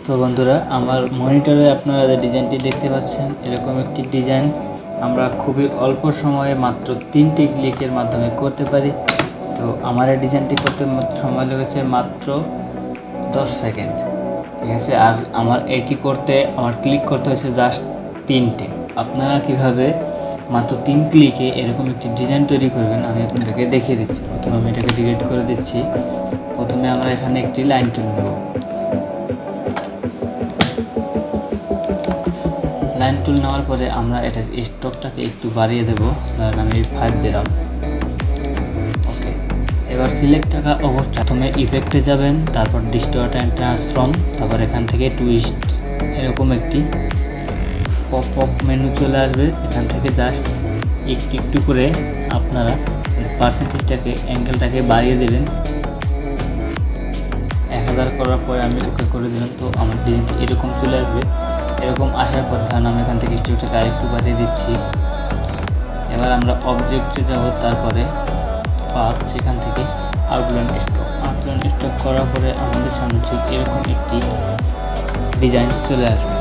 তো বন্ধুরা, আমার মনিটরে আপনারা যে ডিজাইনটি দেখতে পাচ্ছেন, এরকম একটি ডিজাইন আমরা খুবই অল্প সময়ে মাত্র 3টি ক্লিকের মাধ্যমে করতে পারি। তো আমার এই ডিজাইনটি করতে সময় লেগেছে মাত্র 10 সেকেন্ড, ঠিক আছে। আর আমার এটি করতে আমার ক্লিক করতে হয়েছে জাস্ট 3টে। আপনারা কিভাবে মাত্র 3 ক্লিকে এরকম একটি ডিজাইন তৈরি করবেন আমি আপনাদেরকে দেখিয়ে দিচ্ছি। প্রথমে আমি এটাকে ডিলিট করে দিচ্ছি। প্রথমে আমরা এখানে একটি লাইন টেনে নেব। লাইন টুল নেওয়ার পরে আমরা এটার স্ট্রোকটাকে একটু বাড়িয়ে দেবো। ধরেন আমি 5 দিলাম। ওকে, এবার সিলেক্ট থাকা অবস্থা প্রথমে ইফেক্টে যাবেন, তারপর ডিস্টর্ট অ্যান্ড ট্রান্সফর্ম, তারপর এখান থেকে টুইস্ট, এরকম একটি পপ আপ মেনু চলে আসবে। এখান থেকে জাস্ট একটু একটু করে আপনারা পার্সেন্টেজটাকে, অ্যাঙ্গেলটাকে বাড়িয়ে দেবেন। 1000 করার পরে আমি ওকে করে দিলাম। তো আমার ডিজাইনটি এরকম চলে আসবে। এরকম আসার পর ধরেন আমি এখান থেকে স্ট্রোকটাকে আরেকটু বাড়িয়ে দিচ্ছি। এবার আমরা অবজেক্টে যাব, তারপরে পাথ, সেখান থেকে আউটলাইন স্ট্রোক করার পরে আমাদের সামনে ঠিক এরকম একটি ডিজাইন চলে আসবে।